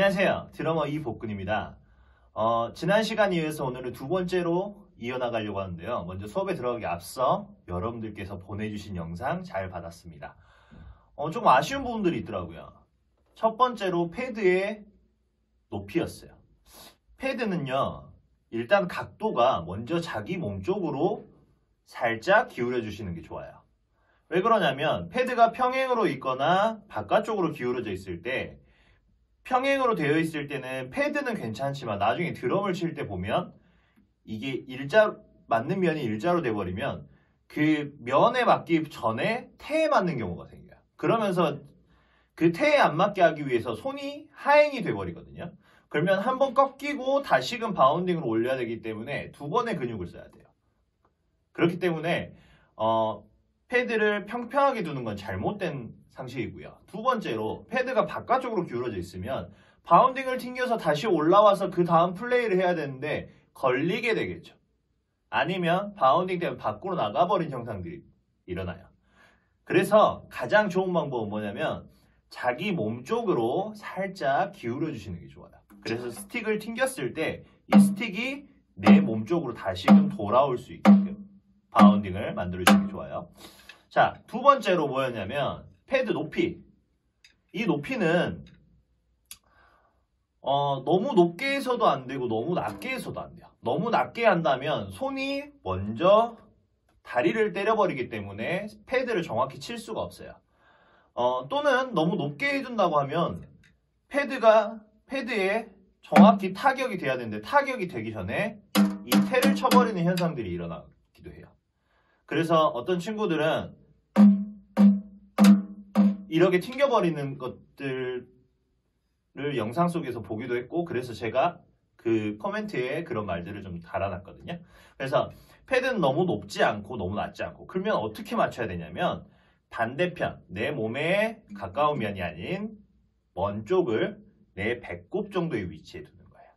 안녕하세요. 드러머 이복근입니다. 지난 시간에 이어서 오늘은 두 번째로 이어나가려고 하는데요. 먼저 수업에 들어가기 앞서 여러분들께서 보내주신 영상 잘 받았습니다. 조금 아쉬운 부분들이 있더라고요. 첫 번째로 패드의 높이였어요. 패드는요, 일단 각도가 먼저 자기 몸 쪽으로 살짝 기울여 주시는 게 좋아요. 왜 그러냐면 패드가 평행으로 있거나 바깥쪽으로 기울어져 있을 때, 평행으로 되어 있을 때는 패드는 괜찮지만 나중에 드럼을 칠 때 보면 이게 맞는 면이 일자로 돼버리면 그 면에 맞기 전에 태에 맞는 경우가 생겨요. 그러면서 그 태에 안 맞게 하기 위해서 손이 하행이 돼버리거든요. 그러면 한 번 꺾이고 다시금 바운딩으로 올려야 되기 때문에 두 번의 근육을 써야 돼요. 그렇기 때문에 패드를 평평하게 두는 건 잘못된 상식이고요. 두 번째로 패드가 바깥쪽으로 기울어져 있으면 바운딩을 튕겨서 다시 올라와서 그 다음 플레이를 해야 되는데 걸리게 되겠죠. 아니면 바운딩 때문에 밖으로 나가버린 현상들이 일어나요. 그래서 가장 좋은 방법은 뭐냐면 자기 몸 쪽으로 살짝 기울여 주시는 게 좋아요. 그래서 스틱을 튕겼을 때 이 스틱이 내 몸 쪽으로 다시금 돌아올 수 있게끔 바운딩을 만들어주시는 게 좋아요. 자, 두 번째로 뭐였냐면 패드 높이. 이 높이는 너무 높게 해서도 안 되고 너무 낮게 해서도 안 돼요. 너무 낮게 한다면 손이 먼저 다리를 때려버리기 때문에 패드를 정확히 칠 수가 없어요. 또는 너무 높게 해준다고 하면 패드에 정확히 타격이 돼야 되는데 타격이 되기 전에 이 태를 쳐버리는 현상들이 일어나기도 해요. 그래서 어떤 친구들은 이렇게 튕겨버리는 것들을 영상 속에서 보기도 했고, 그래서 제가 그 코멘트에 그런 말들을 좀 달아놨거든요. 그래서 패드는 너무 높지 않고 너무 낮지 않고, 그러면 어떻게 맞춰야 되냐면 반대편, 내 몸에 가까운 면이 아닌 먼 쪽을 내 배꼽 정도의 위치에 두는 거예요.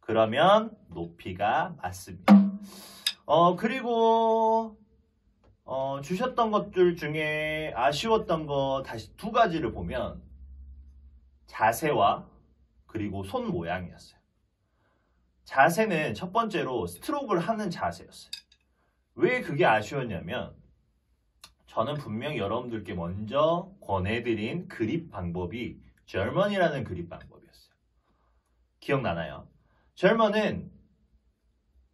그러면 높이가 맞습니다. 그리고 주셨던 것들 중에 아쉬웠던 거 다시 두 가지를 보면 자세와 그리고 손 모양이었어요. 자세는 첫 번째로 스트로크를 하는 자세였어요. 왜 그게 아쉬웠냐면 저는 분명히 여러분들께 먼저 권해드린 그립 방법이 절먼이라는 그립 방법이었어요. 기억나나요? 절먼은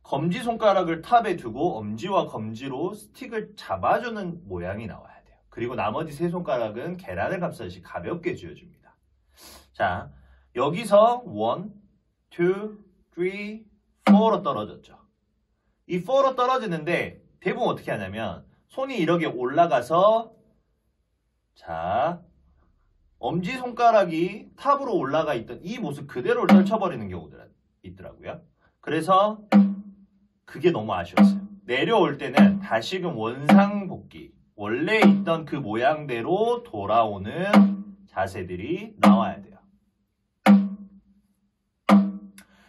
검지손가락을 탑에 두고 엄지와 검지로 스틱을 잡아주는 모양이 나와야 돼요. 그리고 나머지 세 손가락은 계란을 감싸듯이 가볍게 쥐어줍니다. 자, 여기서 1, 2, 3, 4로 떨어졌죠. 이 4로 떨어지는데 대부분 어떻게 하냐면 손이 이렇게 올라가서 자, 엄지손가락이 탑으로 올라가 있던 이 모습 그대로 떨쳐버리는 경우들이 있더라고요. 그래서 그게 너무 아쉬웠어요. 내려올 때는 다시금 원상복귀, 원래 있던 그 모양대로 돌아오는 자세들이 나와야 돼요.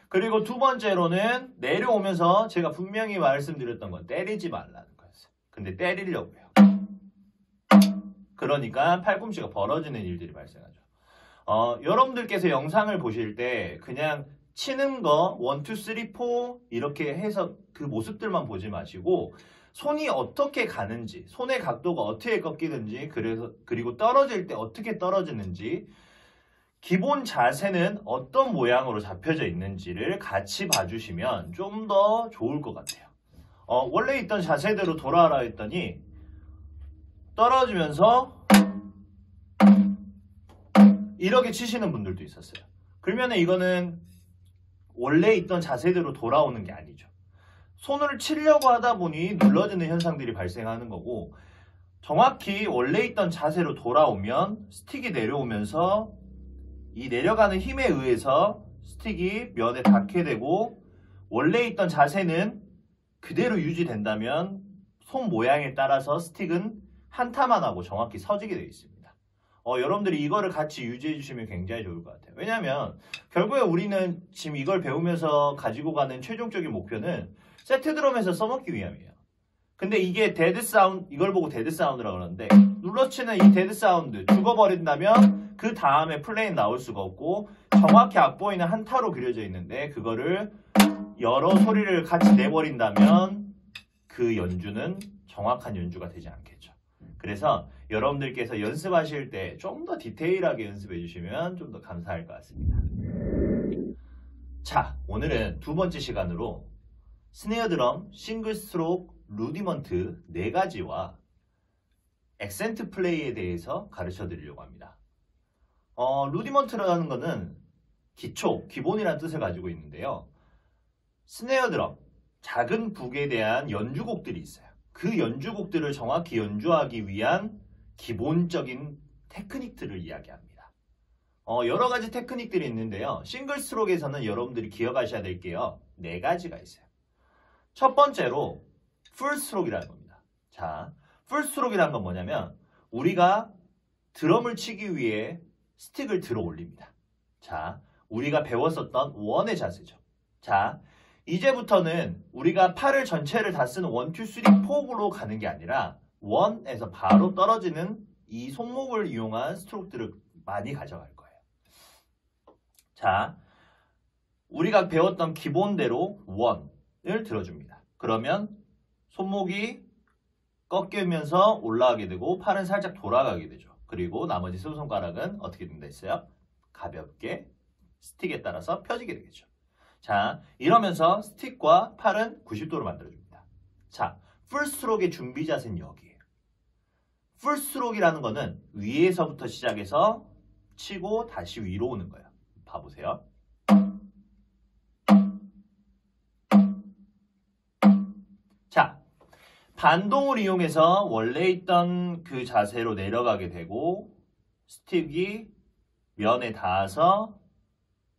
그리고 두 번째로는 내려오면서 제가 분명히 말씀드렸던 건 때리지 말라는 거였어요. 근데 때리려고 해요. 그러니까 팔꿈치가 벌어지는 일들이 발생하죠. 여러분들께서 영상을 보실 때 그냥 치는 거 1, 2, 3, 4 이렇게 해서 그 모습들만 보지 마시고 손이 어떻게 가는지, 손의 각도가 어떻게 꺾이는지, 그리고 떨어질 때 어떻게 떨어지는지, 기본 자세는 어떤 모양으로 잡혀져 있는지를 같이 봐주시면 좀 더 좋을 것 같아요. 원래 있던 자세대로 돌아와라 했더니 떨어지면서 이렇게 치시는 분들도 있었어요. 그러면 이거는 원래 있던 자세대로 돌아오는 게 아니죠. 손을 치려고 하다 보니 눌러지는 현상들이 발생하는 거고, 정확히 원래 있던 자세로 돌아오면 스틱이 내려오면서 이 내려가는 힘에 의해서 스틱이 면에 닿게 되고, 원래 있던 자세는 그대로 유지된다면 손 모양에 따라서 스틱은 한타만 하고 정확히 서지게 되어 있습니다. 여러분들이 이거를 같이 유지해 주시면 굉장히 좋을 것 같아요. 왜냐하면 결국에 우리는 지금 이걸 배우면서 가지고 가는 최종적인 목표는 세트 드럼에서 써먹기 위함이에요. 근데 이게 데드 사운드, 이걸 보고 데드 사운드라고 그러는데 눌러치는 이 데드 사운드 죽어버린다면 그 다음에 플레이는 나올 수가 없고 정확히 악보에는 한 타로 그려져 있는데 그거를 여러 소리를 같이 내버린다면 그 연주는 정확한 연주가 되지 않겠죠. 그래서 여러분들께서 연습하실 때 좀 더 디테일하게 연습해 주시면 좀 더 감사할 것 같습니다. 자, 오늘은 두 번째 시간으로 스네어 드럼, 싱글 스트로크, 루디먼트 4가지와 액센트 플레이에 대해서 가르쳐 드리려고 합니다. 루디먼트라는 것은 기초, 기본이라는 뜻을 가지고 있는데요. 스네어 드럼, 작은 북에 대한 연주곡들이 있어요. 그 연주곡들을 정확히 연주하기 위한 기본적인 테크닉들을 이야기합니다. 여러 가지 테크닉들이 있는데요. 싱글 스트로크에서는 여러분들이 기억하셔야 될 게요. 4가지가 있어요. 첫 번째로 풀 스트로크라는 겁니다. 자, 풀 스트로크라는 건 뭐냐면 우리가 드럼을 치기 위해 스틱을 들어 올립니다. 자, 우리가 배웠었던 원의 자세죠. 자, 이제부터는 우리가 팔을 전체를 다 쓰는 1, 2, 3, 4로 가는 게 아니라 1에서 바로 떨어지는 이 손목을 이용한 스트로크들을 많이 가져갈 거예요. 자, 우리가 배웠던 기본대로 1을 들어줍니다. 그러면 손목이 꺾이면서 올라가게 되고 팔은 살짝 돌아가게 되죠. 그리고 나머지 세 손가락은 어떻게 된다 했어요? 가볍게 스틱에 따라서 펴지게 되겠죠. 자, 이러면서 스틱과 팔은 90도로 만들어줍니다. 자, 풀 스트로크의 준비 자세는 여기에요. 풀 스트로크라는 거는 위에서부터 시작해서 치고 다시 위로 오는 거예요. 봐보세요. 자, 반동을 이용해서 원래 있던 그 자세로 내려가게 되고 스틱이 면에 닿아서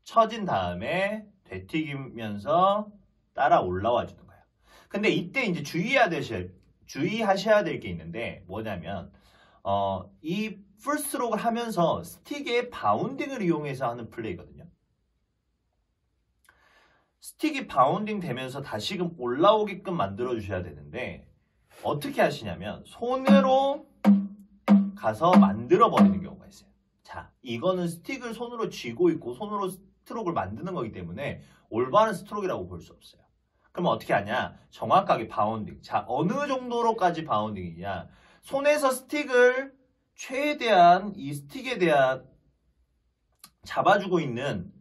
쳐진 다음에 되튀기면서 따라 올라와 주는 거예요. 근데 이때 이제 주의하셔야 될 게 있는데 뭐냐면 이 풀 스트로크를 하면서 스틱의 바운딩을 이용해서 하는 플레이거든요. 스틱이 바운딩 되면서 다시금 올라오게끔 만들어 주셔야 되는데 어떻게 하시냐면 손으로 가서 만들어 버리는 경우가 있어요. 자, 이거는 스틱을 손으로 쥐고 있고 손으로 스트로크를 만드는 거기 때문에 올바른 스트로크라고 볼 수 없어요. 그럼 어떻게 하냐? 정확하게 바운딩. 자, 어느 정도로까지 바운딩이냐? 손에서 스틱을 최대한 이 스틱에 대한 잡아주고 있는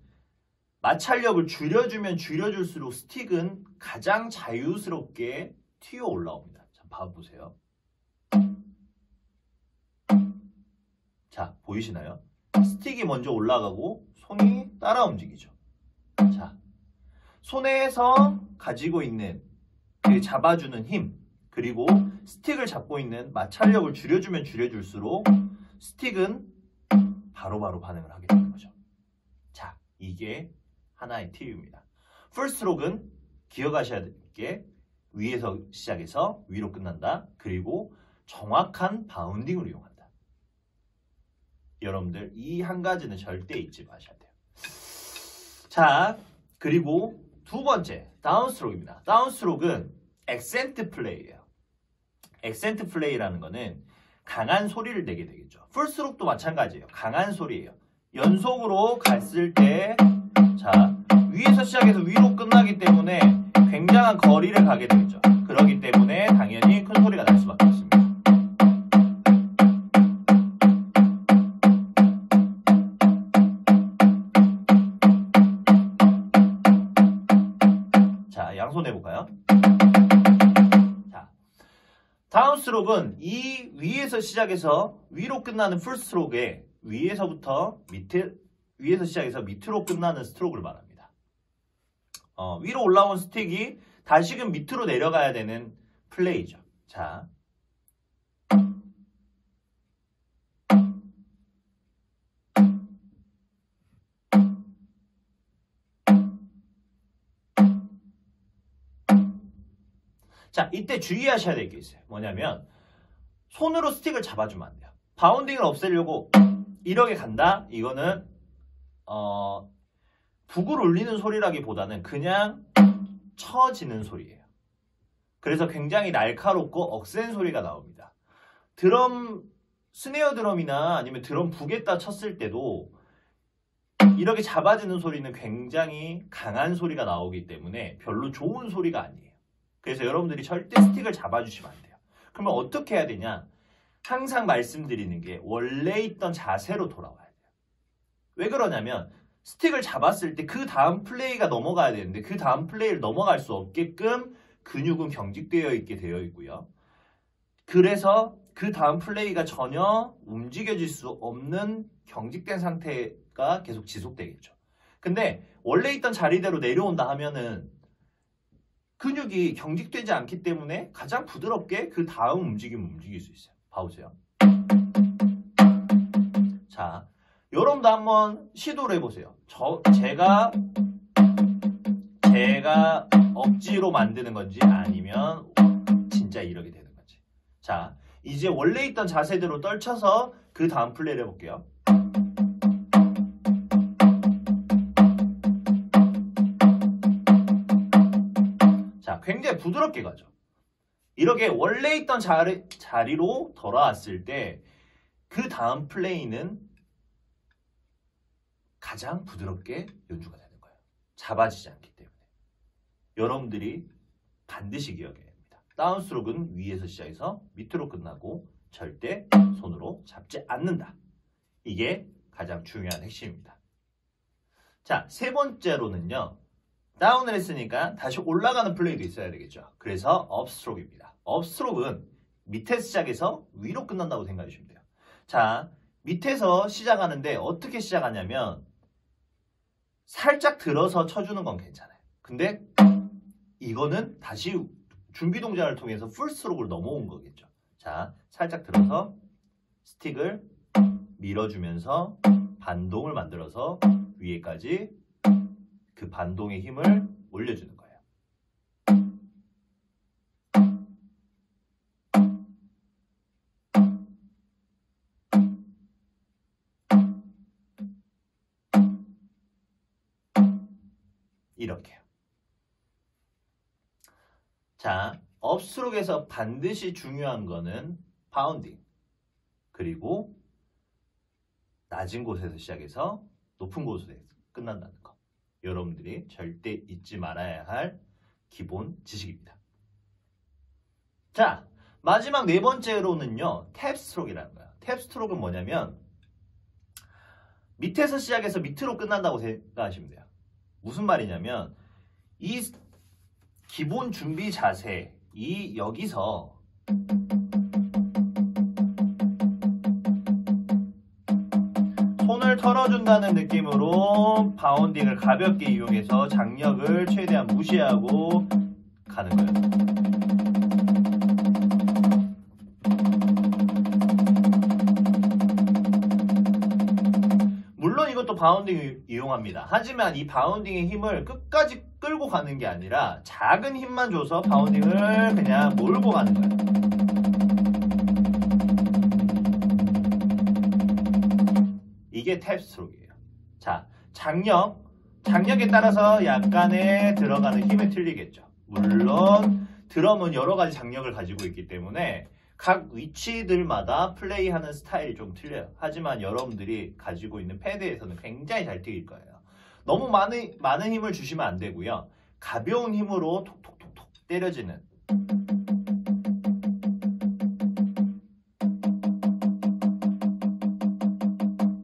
마찰력을 줄여주면 줄여줄수록 스틱은 가장 자유스럽게 튀어 올라옵니다. 자, 봐보세요. 자, 보이시나요? 스틱이 먼저 올라가고 손이 따라 움직이죠. 자, 손에서 가지고 있는 그 잡아주는 힘, 그리고 스틱을 잡고 있는 마찰력을 줄여주면 줄여줄수록 스틱은 바로바로 반응을 하게 되는 거죠. 자, 이게 하나의 팁입니다. 풀 스트로크는 기억하셔야 될 게 위에서 시작해서 위로 끝난다. 그리고 정확한 바운딩을 이용한다. 여러분들 이 한 가지는 절대 잊지 마셔야 돼요. 자, 그리고 두 번째 다운 스트로크입니다. 다운 스트로크는 액센트 플레이예요. 액센트 플레이라는 거는 강한 소리를 내게 되겠죠. 풀 스트로크도 마찬가지예요. 강한 소리예요. 연속으로 갔을 때 자, 위에서 시작해서 위로 끝나기 때문에 굉장한 거리를 가게 되겠죠. 그렇기 때문에 당연히 큰 소리가 날 수밖에 없습니다. 자, 양손 해볼까요? 자, 다운 스트로크는 이 위에서 시작해서 위로 끝나는 풀 스트로크에 위에서부터 위에서 시작해서 밑으로 끝나는 스트로크를 말합니다. 위로 올라온 스틱이 다시금 밑으로 내려가야 되는 플레이죠. 자, 자, 이때 주의하셔야 될 게 있어요. 뭐냐면 손으로 스틱을 잡아주면 안 돼요. 바운딩을 없애려고 이렇게 간다? 이거는 북을 울리는 소리라기보다는 그냥 쳐지는 소리예요. 그래서 굉장히 날카롭고 억센 소리가 나옵니다. 드럼 스네어 드럼이나 아니면 드럼 북에다 쳤을 때도 이렇게 잡아주는 소리는 굉장히 강한 소리가 나오기 때문에 별로 좋은 소리가 아니에요. 그래서 여러분들이 절대 스틱을 잡아주시면 안 돼요. 그러면 어떻게 해야 되냐? 항상 말씀드리는 게 원래 있던 자세로 돌아와야 돼요. 왜 그러냐면 스틱을 잡았을 때 그 다음 플레이가 넘어가야 되는데 그 다음 플레이를 넘어갈 수 없게끔 근육은 경직되어 있게 되어 있고요. 그래서 그 다음 플레이가 전혀 움직여질 수 없는 경직된 상태가 계속 지속되겠죠. 근데 원래 있던 자리대로 내려온다 하면은 근육이 경직되지 않기 때문에 가장 부드럽게 그 다음 움직임을 움직일 수 있어요. 봐보세요. 자, 여러분도 한번 시도를 해보세요. 제가 억지로 만드는 건지 아니면 진짜 이렇게 되는 건지. 자, 이제 원래 있던 자세대로 떨쳐서 그 다음 플레이를 해볼게요. 자, 굉장히 부드럽게 가죠. 이렇게 원래 있던 자리로 돌아왔을 때 그 다음 플레이는 가장 부드럽게 연주가 되는 거예요. 잡아지지 않기 때문에. 여러분들이 반드시 기억해야 됩니다. 다운스트로크는 위에서 시작해서 밑으로 끝나고 절대 손으로 잡지 않는다. 이게 가장 중요한 핵심입니다. 자, 세 번째로는요. 다운을 했으니까 다시 올라가는 플레이도 있어야 되겠죠. 그래서 업스트로크입니다. 업스트로크는 밑에서 시작해서 위로 끝난다고 생각해 주시면 돼요. 자, 밑에서 시작하는데 어떻게 시작하냐면 살짝 들어서 쳐주는 건 괜찮아요. 근데 이거는 다시 준비 동작을 통해서 풀스트로크를 넘어온 거겠죠. 자, 살짝 들어서 스틱을 밀어주면서 반동을 만들어서 위에까지 그 반동의 힘을 올려주는 거예요. 이렇게요. 자, 업스트로크에서 반드시 중요한 거는 파운딩. 그리고 낮은 곳에서 시작해서 높은 곳에서 끝난다는 거. 여러분들이 절대 잊지 말아야 할 기본 지식입니다. 자, 마지막 네 번째로는요. 탭스트로크라는 거예요. 탭스트로크는 뭐냐면 밑에서 시작해서 밑으로 끝난다고 생각하시면 돼요. 무슨 말이냐면 이 기본 준비 자세, 여기서 손을 털어준다는 느낌으로 바운딩을 가볍게 이용해서 장력을 최대한 무시하고 가는 거예요. 물론 이것도 바운딩을 이용합니다. 하지만 이 바운딩의 힘을 끝까지 끌고 가는 게 아니라 작은 힘만 줘서 바운딩을 그냥 몰고 가는 거예요. 이게 탭스트로크예요. 자, 장력에 따라서 약간의 들어가는 힘이 틀리겠죠. 물론 드럼은 여러 가지 장력을 가지고 있기 때문에 각 위치들마다 플레이하는 스타일이 좀 틀려요. 하지만 여러분들이 가지고 있는 패드에서는 굉장히 잘 튀길 거예요. 너무 많은 힘을 주시면 안 되고요. 가벼운 힘으로 톡톡톡톡 때려지는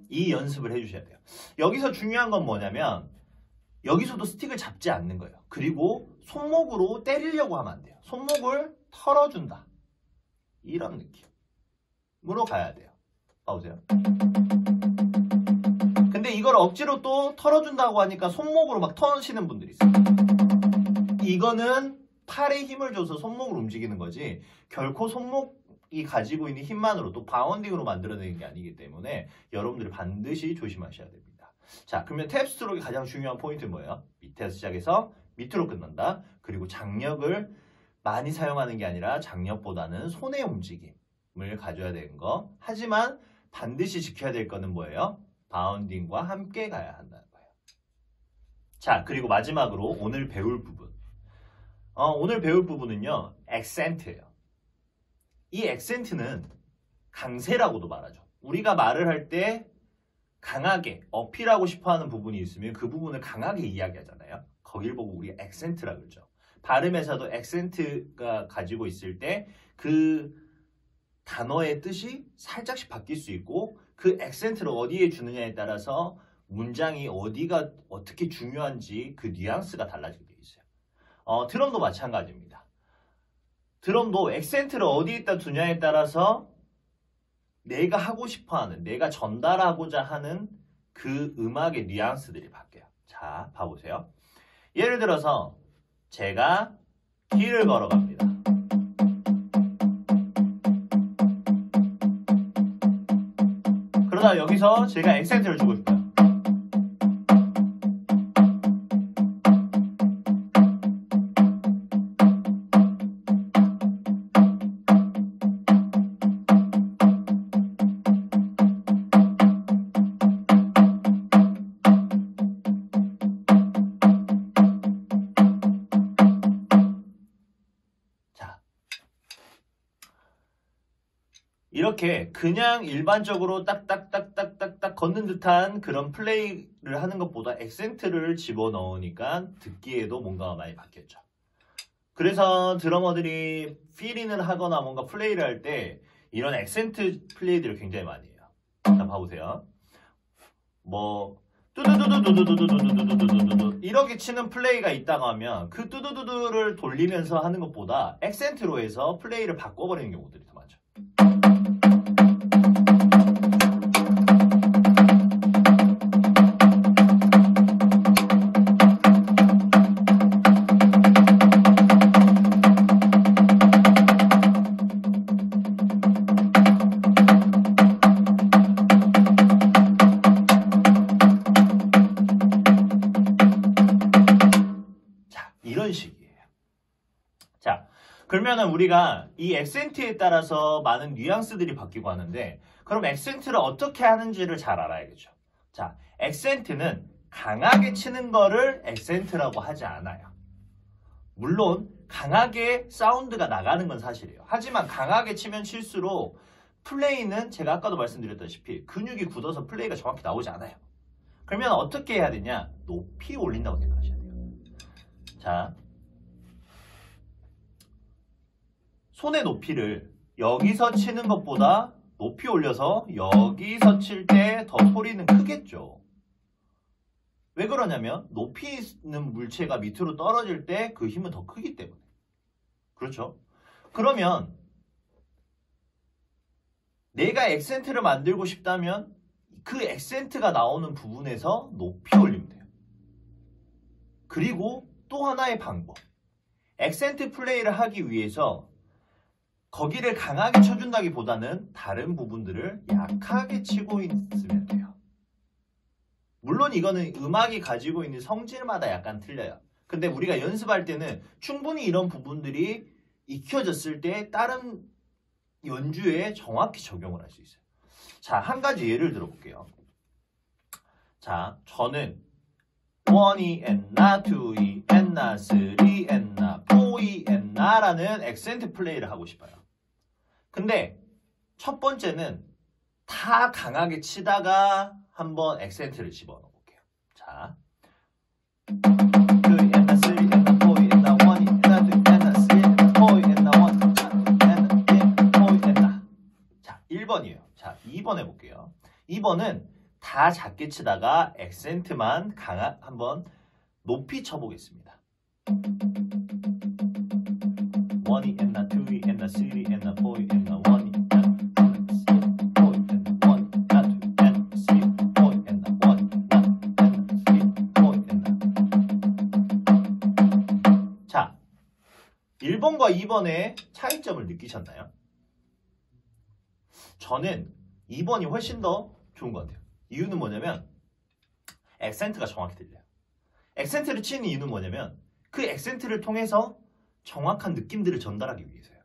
이 연습을 해주셔야 돼요. 여기서 중요한 건 뭐냐면 여기서도 스틱을 잡지 않는 거예요. 그리고 손목으로 때리려고 하면 안 돼요. 손목을 털어준다. 이런 느낌으로 가야 돼요. 봐보세요. 근데 이걸 억지로 또 털어준다고 하니까 손목으로 막 터시는 분들이 있어요. 이거는 팔에 힘을 줘서 손목을 움직이는 거지 결코 손목이 가지고 있는 힘만으로 또 바운딩으로 만들어내는 게 아니기 때문에 여러분들이 반드시 조심하셔야 됩니다. 자, 그러면 탭스트로크의 가장 중요한 포인트는 뭐예요? 밑에서 시작해서 밑으로 끝난다. 그리고 장력을 많이 사용하는 게 아니라 장력보다는 손의 움직임을 가져야 되는 거. 하지만 반드시 지켜야 될 거는 뭐예요? 바운딩과 함께 가야 한다는 거예요. 자, 그리고 마지막으로 오늘 배울 부분. 오늘 배울 부분은요. 액센트예요. 이 액센트는 강세라고도 말하죠. 우리가 말을 할 때 강하게 어필하고 싶어하는 부분이 있으면 그 부분을 강하게 이야기하잖아요. 거길 보고 우리가 액센트라고 그러죠. 발음에서도 액센트가 가지고 있을 때 그 단어의 뜻이 살짝씩 바뀔 수 있고 그 액센트를 어디에 주느냐에 따라서 문장이 어디가 어떻게 중요한지 그 뉘앙스가 달라지게 돼 있어요. 드럼도 마찬가지입니다. 드럼도 액센트를 어디에다 두냐에 따라서 내가 하고 싶어하는, 내가 전달하고자 하는 그 음악의 뉘앙스들이 바뀌어요. 자, 봐보세요. 예를 들어서 제가 길을 걸어갑니다. 그러다 여기서 제가 액센트를 주고 싶어요. 이렇게 그냥 일반적으로 딱딱딱딱딱딱 걷는 듯한 그런 플레이를 하는 것보다 액센트를 집어넣으니까 듣기에도 뭔가 많이 바뀌었죠. 그래서 드러머들이 필인을 하거나 뭔가 플레이를 할 때 이런 액센트 플레이들을 굉장히 많이 해요. 자, 봐보세요. 뭐 뚜두두두두두두두두두두두두 이렇게 치는 플레이가 있다고 하면 그 뚜두두두를 돌리면서 하는 것보다 액센트로 해서 플레이를 바꿔버리는 경우들이 더 많죠. 이런 식이에요. 자, 그러면은 우리가 이 액센트에 따라서 많은 뉘앙스들이 바뀌고 하는데 그럼 액센트를 어떻게 하는지를 잘 알아야겠죠. 자, 액센트는 강하게 치는 거를 액센트라고 하지 않아요. 물론 강하게 사운드가 나가는 건 사실이에요. 하지만 강하게 치면 칠수록 플레이는 제가 아까도 말씀드렸다시피 근육이 굳어서 플레이가 정확히 나오지 않아요. 그러면 어떻게 해야 되냐? 높이 올린다고 생각하셔야 돼요. 자, 손의 높이를 여기서 치는 것보다 높이 올려서 여기서 칠 때 더 소리는 크겠죠. 왜 그러냐면 높이 있는 물체가 밑으로 떨어질 때 그 힘은 더 크기 때문에. 그렇죠? 그러면 내가 액센트를 만들고 싶다면 그 액센트가 나오는 부분에서 높이 올리면 돼요. 그리고 또 하나의 방법. 액센트 플레이를 하기 위해서 거기를 강하게 쳐준다기보다는 다른 부분들을 약하게 치고 있으면 돼요. 물론 이거는 음악이 가지고 있는 성질마다 약간 틀려요. 근데 우리가 연습할 때는 충분히 이런 부분들이 익혀졌을 때 다른 연주에 정확히 적용을 할 수 있어요. 자, 한 가지 예를 들어볼게요. 자, 저는 1이 엔나, 2이 엔나, 3이 엔나, 4이 엔나 라는 액센트 플레이를 하고 싶어요. 근데 첫 번째는 다 강하게 치다가 한번 액센트를 집어넣어 볼게요. 자, 2이 엔나, 3이 엔나, 4이 엔나, 1이 엔나, 2이 엔나, 3이 엔나, 4이 엔나, 1이 엔나, 4이 엔나. 자, 1번이에요. 자, 2번 해볼게요. 2번은 다 작게 치다가 액센트만 한번 높이 쳐보겠습니다. 1이 엔나, 2이 엔나, 3이 엔나, 4이 엔나, 1이 엔나, 4이 엔나, 1이 엔나, 2이 엔나, 3이, 4이 엔나, 1이 엔나, 3이, 4이 엔나. 자, 1번과 2번의 차이점을 느끼셨나요? 저는 2번이 훨씬 더 좋은 것 같아요. 이유는 뭐냐면 액센트가 정확히 들려요. 액센트를 치는 이유는 뭐냐면 그 액센트를 통해서 정확한 느낌들을 전달하기 위해서요.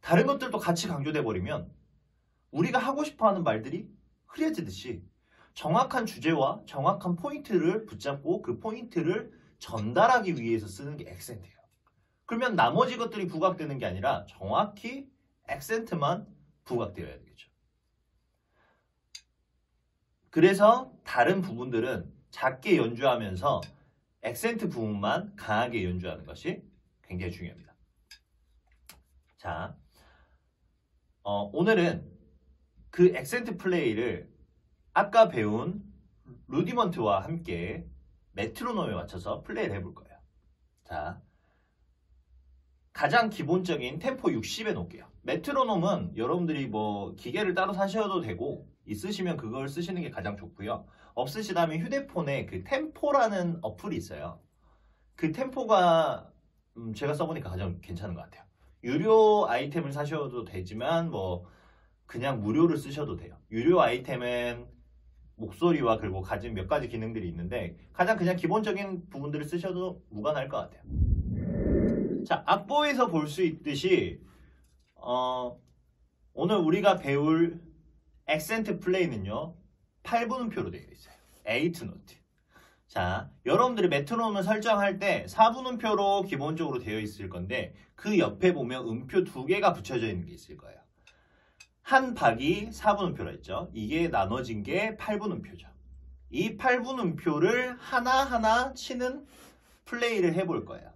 다른 것들도 같이 강조돼 버리면 우리가 하고 싶어하는 말들이 흐려지듯이 정확한 주제와 정확한 포인트를 붙잡고 그 포인트를 전달하기 위해서 쓰는 게 액센트예요. 그러면 나머지 것들이 부각되는 게 아니라 정확히 액센트만 부각되어야 되겠죠. 그래서 다른 부분들은 작게 연주하면서 액센트 부분만 강하게 연주하는 것이 굉장히 중요합니다. 자, 오늘은 그 액센트 플레이를 아까 배운 루디먼트와 함께 메트로놈에 맞춰서 플레이를 해볼 거예요. 자, 가장 기본적인 템포 60에 놓을게요. 메트로놈은 여러분들이 뭐 기계를 따로 사셔도 되고 있으시면 그걸 쓰시는 게 가장 좋고요. 없으시다면 휴대폰에 그 템포라는 어플이 있어요. 그 템포가 제가 써보니까 가장 괜찮은 것 같아요. 유료 아이템을 사셔도 되지만 뭐 그냥 무료를 쓰셔도 돼요. 유료 아이템은 목소리와 그리고 가진 몇 가지 기능들이 있는데 가장 그냥 기본적인 부분들을 쓰셔도 무관할 것 같아요. 자, 악보에서 볼 수 있듯이 오늘 우리가 배울 액센트 플레이는요 8분음표로 되어 있어요. 8노트. 자, 여러분들이 메트로놈을 설정할 때 4분음표로 기본적으로 되어 있을 건데 그 옆에 보면 음표 2개가 붙여져 있는 게 있을 거예요. 한 박이 4분음표라 했죠. 이게 나눠진 게 8분음표죠. 이 8분음표를 하나하나 치는 플레이를 해볼 거예요.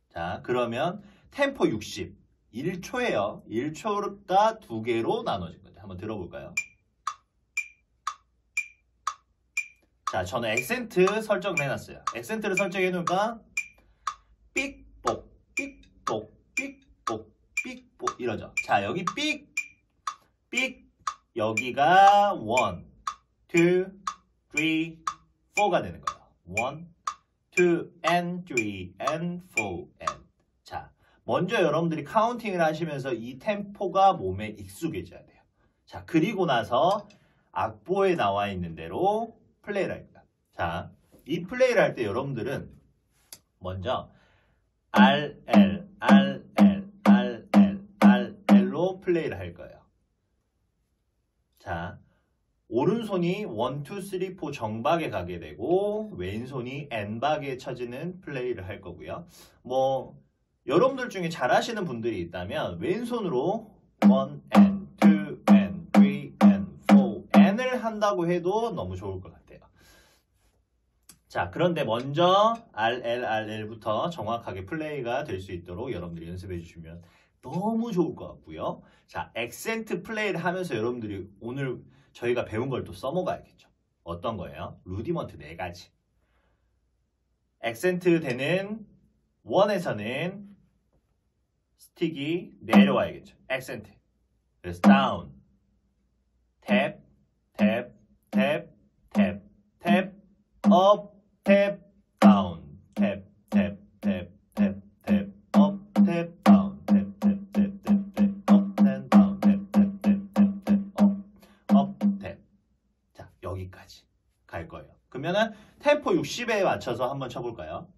자, 그러면 템포 60, 1초예요. 1초가 2개로 나눠진 거죠. 한번 들어볼까요? 자, 저는 액센트 설정을 해놨어요. 액센트를 설정해 놓으니까 삑복, 삑복, 삑복, 삑복 이러죠. 자, 여기 삑, 삑, 여기가 1, 2, 3, 4가 되는 거예요. 1, 2, and 3, and 4, and. 자, 먼저 여러분들이 카운팅을 하시면서 이 템포가 몸에 익숙해져야 돼요. 자, 그리고 나서 악보에 나와 있는 대로 플레이를 합니다. 자, 이 플레이를 할 때 여러분들은 먼저 R, L, R, L, R, L, R, L로 플레이를 할 거예요. 자, 오른손이 1, 2, 3, 4 정박에 가게 되고 왼손이 N박에 쳐지는 플레이를 할 거고요. 뭐 여러분들 중에 잘하시는 분들이 있다면 왼손으로 1, N, 2, N, 3, N, 4, N을 한다고 해도 너무 좋을 것 같아요. 자, 그런데 먼저 RLRL부터 정확하게 플레이가 될 수 있도록 여러분들이 연습해 주시면 너무 좋을 것 같고요. 자, 액센트 플레이를 하면서 여러분들이 오늘 저희가 배운 걸 또 써먹어야겠죠. 어떤 거예요? 루디먼트 4가지. 액센트 되는 1에서는 스틱이 내려와야겠죠. 액센트. 그래서 다운, 탭, 탭, 탭, 탭, 탭, 업, 탭, 다운, 탭, 탭, 탭, 탭, 탭, 업, 탭, 다운, 탭, 탭, 탭, 탭, 탭, 업, 탭, 다운, 탭, 탭, 탭, 탭, 탭, 업, 탭. 자, 여기까지 갈 거예요. 그러면은 템포 60에 맞춰서 한번 쳐볼까요?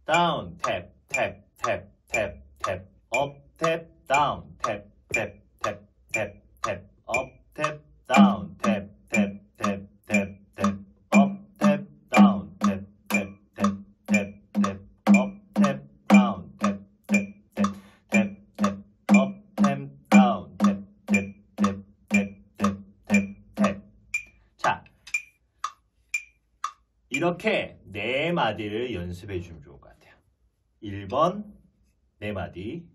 다운, 탭, 탭, 탭, 탭, 탭, 업, 탭, 다운, 탭, 탭, 탭, 탭, 탭, 업, 탭, 다운, 탭, 탭, 탭, 탭, 탭, 업, 탭, 다운, 탭, 탭, 탭, 탭, 탭, 업, 탭, 다운, 탭, 탭, 탭, 탭, 탭, 업, 탭, 다운, 탭, 탭, 탭, 탭, 탭, 탭, 탭. 자, 이렇게 4마디를 연습해 주면 좋을 것 같아요. 1번 4마디,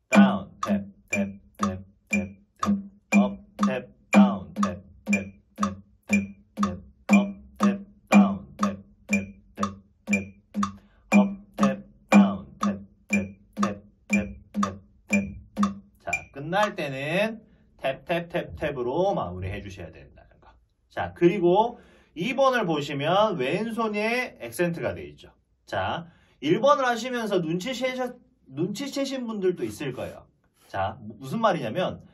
다운, 탭, 탭, 탭, 탭, 탭, 업, 탭, 다운, 탭, 탭, 탭, 탭, 탭, 업, 탭, 다운, 탭, 탭, 탭, 탭, 탭, 업, 탭, 다운, 탭, 탭, 탭, 탭, 탭, 탭, 탭. 자, 끝날 때는 탭, 탭, 탭, 탭으로 마무리해 주셔야 된다는 거. 자, 그리고 2번을 보시면 왼손에 액센트가 되어 있죠. 자, 1번을 하시면서 눈치채신 분들도 있을 거예요. 자, 무슨 말이냐면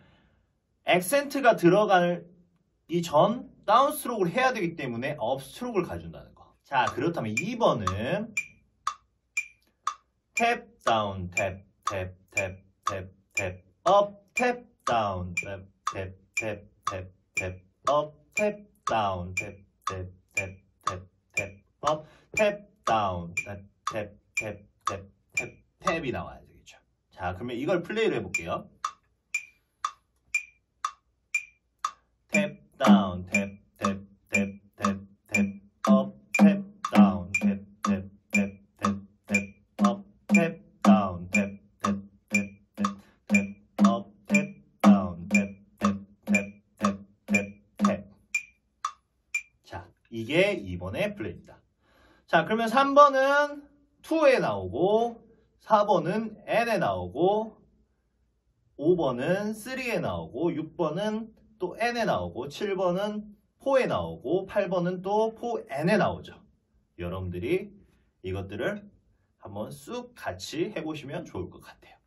액센트가 들어가기 전 다운 스트로크를 해야 되기 때문에 업 스트로크를 가져온다는 거. 자, 그렇다면 2번은 탭, 다운, 탭, 탭, 탭, 탭, 탭, 업, 탭, 다운, 탭, 탭, 탭, 탭, 탭, 업, 탭, 다운, 탭, 탭, 탭, 탭, 탭 업, 탭 다운, 탭 탭이 나와야 되겠죠. 자, 그러면 이걸 플레이를 해볼게요. 탭 다운, 탭 업, 탭 다운, 탭 업, 탭 다운, 탭 업, 탭 다운, 탭. 자, 이게 2번의 플레이입니다. 자, 그러면 3번은 2에 나오고 4번은 n에 나오고 5번은 3에 나오고 6번은 또 n에 나오고 7번은 4에 나오고 8번은 또 4n에 나오죠. 여러분들이 이것들을 한번 쑥 같이 해보시면 좋을 것 같아요.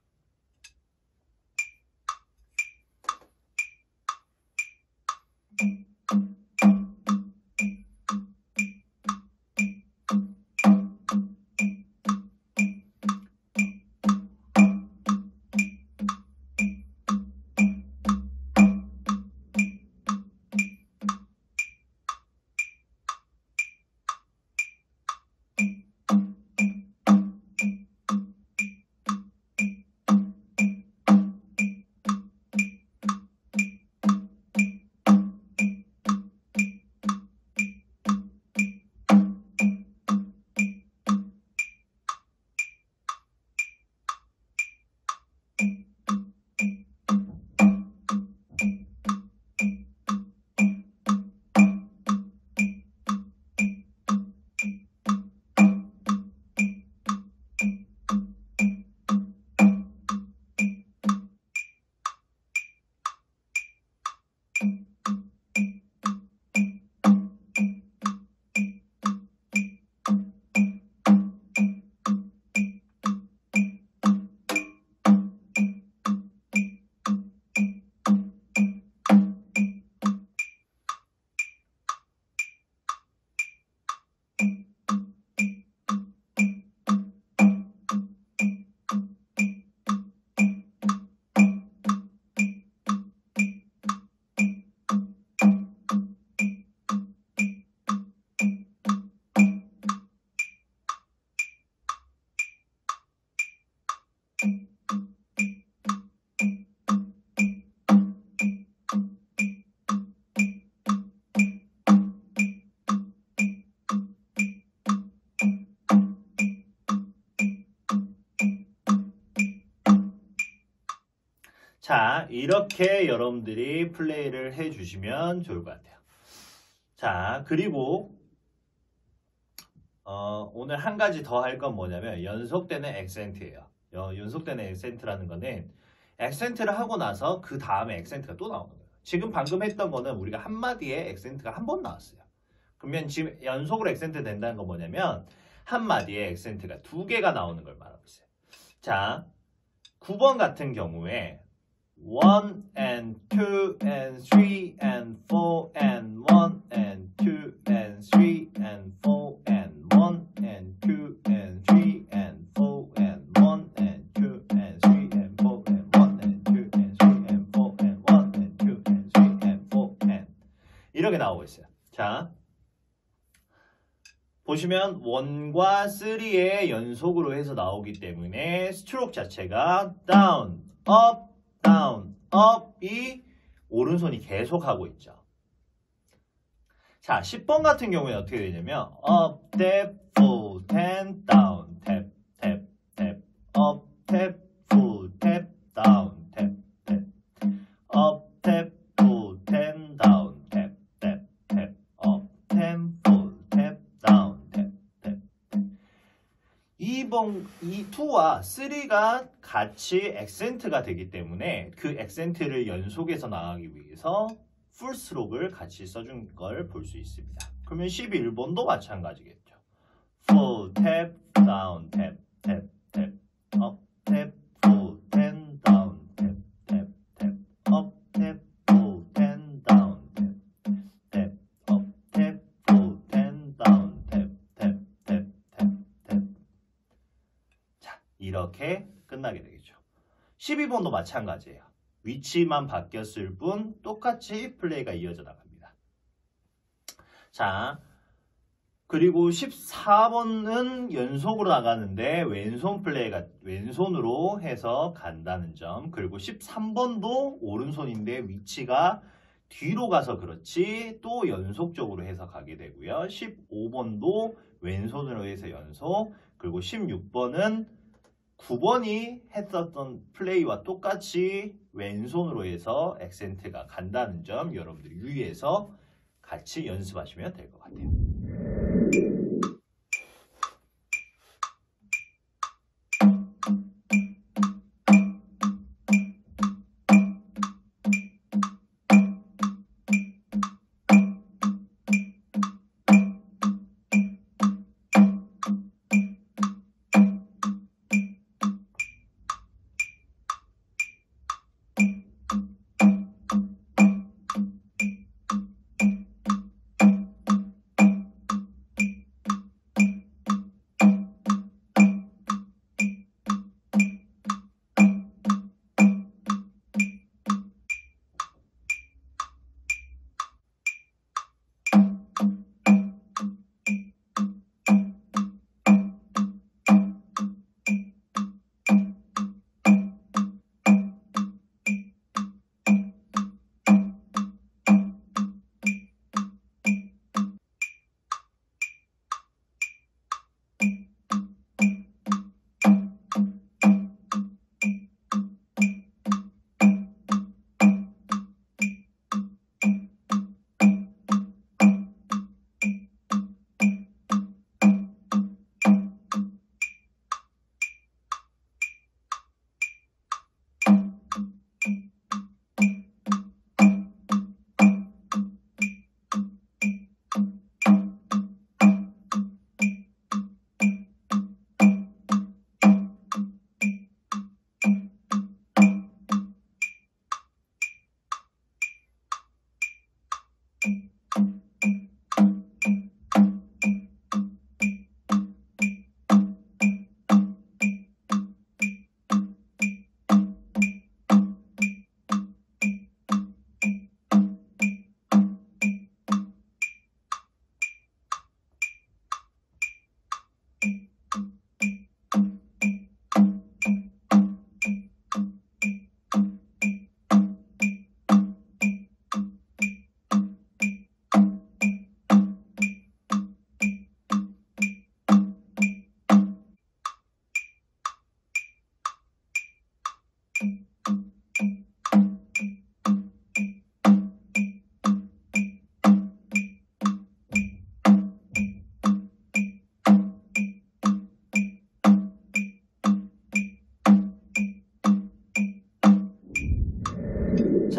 자, 이렇게 여러분들이 플레이를 해주시면 좋을 것 같아요. 자, 그리고 오늘 한 가지 더 할 건 뭐냐면 연속되는 액센트예요. 연속되는 액센트라는 거는 액센트를 하고 나서 그 다음에 액센트가 또 나오는 거예요. 지금 방금 했던 거는 우리가 한마디에 액센트가 한 번 나왔어요. 그러면 지금 연속으로 액센트 된다는 건 뭐냐면 한마디에 액센트가 2개가 나오는 걸 말하고 있어요. 자, 9번 같은 경우에 1 and 2 and 3 and 4 and 1 and 2 and 3 and 4 and 1 and 2 and 3 and 4 and 1 and 2 and 3 and 4 and 1 and 2 and 3 and 4 and 1 and 2 and 3 and 4 and 이렇게 나오고 있어요. 자, 보시면 1과 3의 연속으로 해서 나오기 때문에 스트로크 자체가 down, up, down, up이 오른손이 계속 하고 있죠. 자, 10번 같은 경우에 어떻게 되냐면 up, tap, full, 10, down, tap, tap, tap, up, tap, full, tap, down, tap, tap, up, tap, full, 10, down, tap, tap, tap, up, 10, full, tap, down, tap, tap. 2와 3가 같이 액센트가 되기 때문에 그 액센트를 연속해서 나가기 위해서 풀스트로크를 같이 써준 걸 볼 수 있습니다. 그러면 11번도 마찬가지겠죠. full, tap, down, tap, tap, tap, up, tap, full, 10, down, tap, tap, tap, up, tap, full, 10, down, tap, tap, up, tap, full, 10, down, tap, tap, tap, tap, tap. 자, 이렇게 끝나게 되겠죠. 12번도 마찬가지예요. 위치만 바뀌었을 뿐 똑같이 플레이가 이어져 나갑니다. 자, 그리고 14번은 연속으로 나가는데 왼손 플레이가 왼손으로 해서 간다는 점. 그리고 13번도 오른손인데 위치가 뒤로 가서 그렇지 또 연속적으로 해서 가게 되고요. 15번도 왼손으로 해서 연속. 그리고 16번은 9번이 했었던 플레이와 똑같이 왼손으로 해서 액센트가 간다는 점 여러분들이 유의해서 같이 연습하시면 될 것 같아요.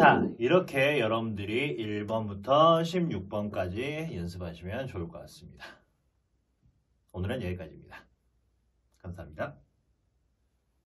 자, 이렇게 여러분들이 1번부터 16번까지 연습하시면 좋을 것 같습니다. 오늘은 여기까지입니다. 감사합니다.